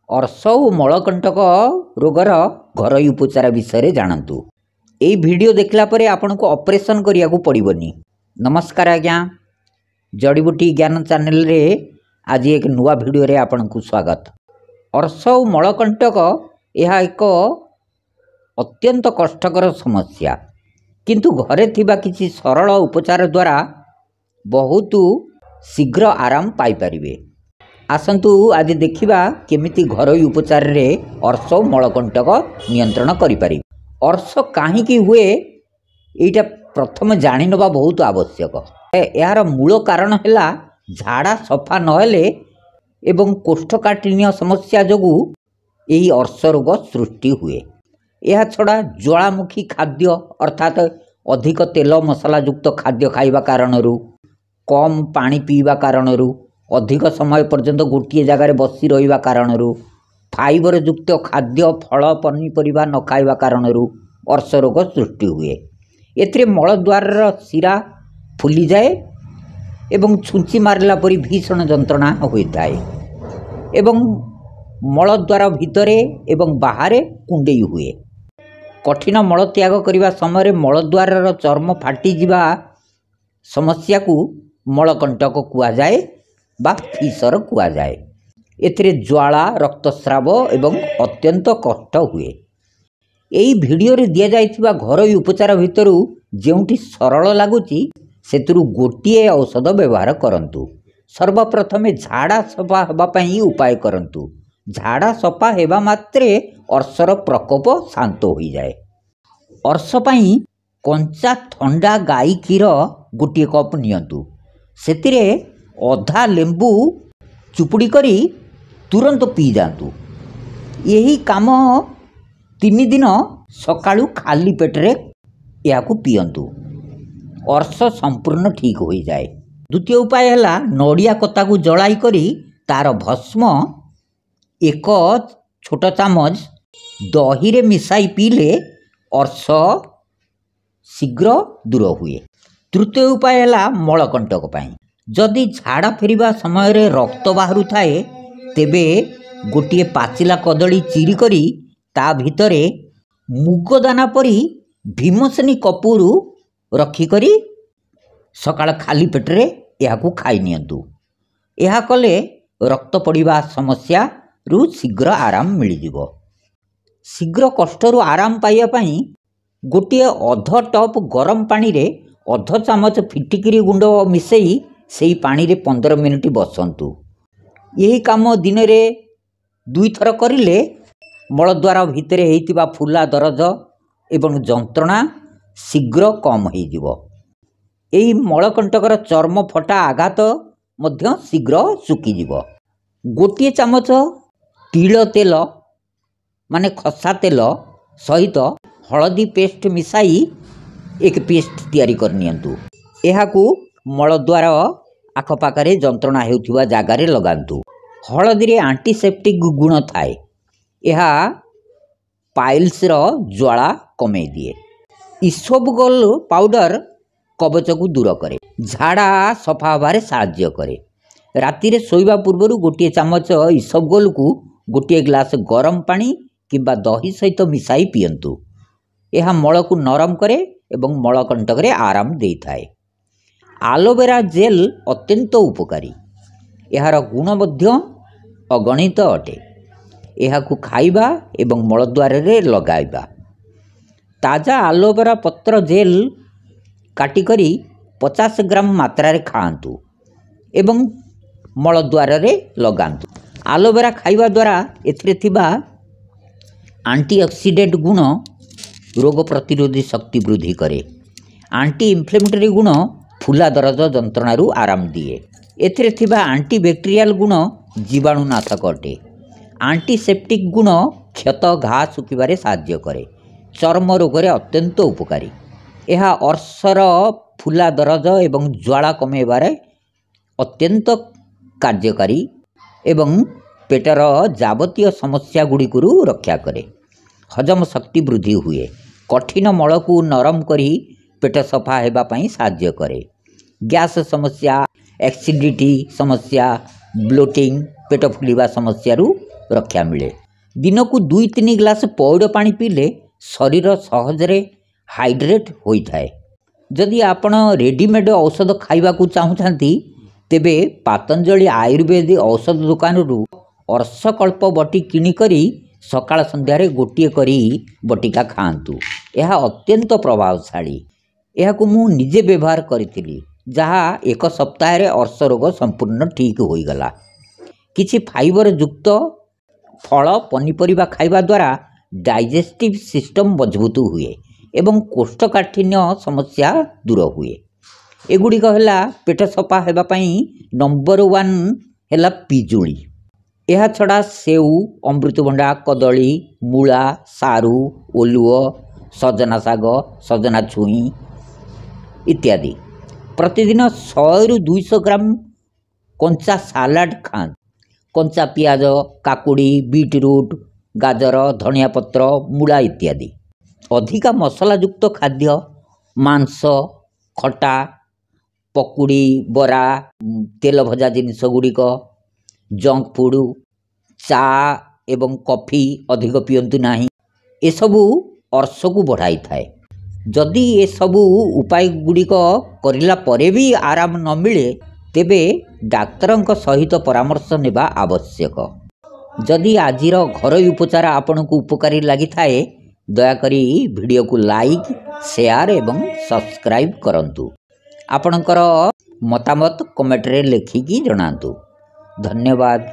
अर्श और मलकंटक रोगर घरोई उपचार विषय जानतु। यही वीडियो देखला परे आपन को ऑपरेशन करिया को पड़िबनी। नमस्कार आज्ञा, जड़ीबूटी ज्ञान चैनल रे आज एक नुआ वीडियो रे आपन को स्वागत। अर्श और मलकंटक यह एक अत्यंत कष्टकर समस्या, किंतु घरे थिबा किसी सरल उपचार द्वारा बहुत शीघ्र आराम पाई परिबे। आसंतु आज देखिबा केमिति घरोई उपचार रे अर्श और मलकंटक नियंत्रण करि पारि। अर्श काहीकि हुए एटा प्रथम जानि नबा बहुत आवश्यक। यार मूल कारण हैला झाड़ा सफा नहेले एवं कोष्ठकाठिन्य समस्या जोगु यही अर्श रोग सृष्टि हुए। यह छड़ा ज्वालामुखी खाद्य अर्थात अधिक तेल मसला युक्त खाद्य खाइबा कारणरू, कम पानी पीवा कारणरू, अधिक समय पर्यंत गोटे जगार बसी रहिबा कारणरू, फाइबर युक्त खाद्य फल पनीपरिबा न खाइबा कारणरू अर्श रोग सृष्टि हुए। एथिरे मलद्वार शिरा फुली जाए एवं छुंची मारला परी भीषण जंत्रणा होइताए एवं मलद्वार भितरे एवं बाहरे कुंडेई हुए। कठिन मल त्याग करिबा समय मलद्वार चर्म फाटी जिबा समस्या को मलकंटक कुआ जाए बा फीसर कुआ जाए। एथिरे ज्वाला रक्तस्राव एवं अत्यंत कष्ट हुए। यही वीडियो रे दिया जाइथिबा घरोई उपचार भितरु जेउठी सरल लागुची सेतरु गोटिए औषध व्यवहार करंतु। सर्वप्रथमे झाड़ा सफा हेबा पई उपाय करंतु। झाड़ा सफा हेबा मात्रे अर्शर प्रकोप शांत होई जाए। अर्श पई कंचा ठंडा गाई क्षीर गोटे कप नियंतु। सेतिरे अधा लेंबू चुपुड़ी करी तुरंत पी जातु। यही काम 3 दिन सकाळु खाली पेटरे याकू पियंतु। अर्श संपूर्ण ठीक हो जाए। द्वितीय उपाय है नड़िया कता को जलाई करी तार भस्म 1 छोट चामच दही रे मिसाई पीले अर्श शीघ्र दूर हुए। तृतीय उपाय है मलकंटक पाई। जदि झाड़ा फेरिबा समय रे रक्त बाहरु थाए तेबे गोटे पाचिला कदली चिरी करी ता भितरे मुगदाना परी भीमसेनी कपूरु रखी करी सकाळ खाली पेटरे याकू खाई नियंतु। यह कले रक्त पड़िबा समस्या रु शीघ्र आराम मिल जिवो। शीघ्र कष्टरु आराम पाइया पई गोटे अध टप गरम पानी रे अध चामच फिटिकिरी गुंड मिसेई सेही पानी रे 15 मिनिट बसंतु। यही काम दिन रे 2 थर करिले मलद्वार भितरे हेतिबा फुला दरज एवं जंत्रणा शीघ्र कम हो जिवो। यही मलकंटकर चर्म फटा आघात मध्य शीघ्र सुकी जिवो। गोटे चामच तिल तेल माने खसा तेल सहित हलदी पेस्ट मिसाई एक पेस्ट तैयारी कर नियंतु। एहाकू मलद्वार आखपाखे जंत्रणा हेउथिबा जागारे लगांतु। हलदी रे एंटीसेप्टिक गुण थाए। यह पाइल्स रो ज्वाला कमे दिए। इसबगोल पाउडर कवच को दूर करे। झाड़ा सफा हबारे साहाय्य करे। राति रे सोइबा पूर्वरु गोटे चामच इसबगोल को गोटे ग्लास गरम पानी किंबा दही सहित मिसाई पियंतु। यह मल को नरम करे एवं मलकंटक रे आराम देइथाए। आलोवेरा जेल अत्यंत उपकारी। यार गुण मध्य अगणित अटे। यहाकू खाइबा एवं मलद्वार रे लगाइबा। ताजा आलोवेरा पत्र जेल काटिकरी 50 ग्राम मात्रा रे खाआंतु एवं मलद्वार रे लगांतु। आलोवेरा खाइबा द्वारा एथिरे थिबा एंटीऑक्सीडेंट गुण रोग प्रतिरोधी शक्ति वृद्धि करे। एंटी इन्फ्लेमेटरी गुण फुला दरज जंत्रणारू आराम दिए। एथिरे थिबा एंटीबैक्टेरियल गुण जीवाणुनाशक अटे। एंटीसेप्टिक गुण क्षत घा सुखिबारे साहाय्य करे। चर्म रोग रे अत्यंत उपकारी। यह अर्शर फुला दरज एवं ज्वाला कमेबारे अत्यंत कार्यकारी एवं पेटर जावतीय समस्या गुड़िकरू रक्षा करे। हजम शक्ति वृद्धि हुए। कठिन मल को नरम करी पेट सफा हेबा पई साहाय्य करे। गैस समस्या, एसिडिटी समस्या, ब्लोटिंग, पेट फुलिबा समस्या रक्षा मिले। दिन को 2-3 ग्लास पौड़ पानी पीले शरीर सहजरे हाइड्रेट होता है। जदि आपण रेडीमेड औषध खाइबाकू चाहूँगी तेबे पतंजलि आयुर्वेद औषध दुकान अर्शकल्प बटी किणिकरी सकाळ संध्यारे गोटिए करी बटिका खाआंतु। यह अत्यंत प्रभावशाली। यह मु निजे व्यवहार करी जहा 1 सप्ताह अर्श रोग संपूर्ण ठीक हो गला। किछि फाइबर युक्त फल पनीपरिबा खाइबा द्वारा डाइजेस्टिव सिस्टम मजबूत हुए एवं कोष्ठकाठिन्य समस्या दूर हुए। एगुड़िक है पेट सफा होगापी नंबर 1 है पिजुली। यह छड़ा सेऊ, अमृतभंडा, कदली, मूला, सारू, ओलुओ, सजना शाग, सजना छुई इत्यादि प्रतिदिन 100-200 ग्राम कंचा सालाड खाँ। कंचा पियाज, काकुड़ी, बीटरूट, गाजर, धनिया पत्र, मूला इत्यादि। अधिका मसलायुक्त खाद्य, मांस, खटा, पकुड़ी, बरा, तेल भजा जिनिस गुड़िक, जंक फूड, चा एवं कॉफी अधिक पियंतु नाही। ए सबु अर्श को बढ़ाई थाए। जदि ए सबु उपाय गुड़िक करिला परे भी आराम न मिले तेबे डाक्तरंक सहित परामर्श नेबा आवश्यक। जदि आजिर घरोई उपचार आपनकु उपकारी लागि थाए दयाकरी वीडियो को लाइक, शेयर एवं सब्सक्राइब करंतु। आपणकर मतामत कमेंट रे लिखिकी जणांतु। धन्यवाद।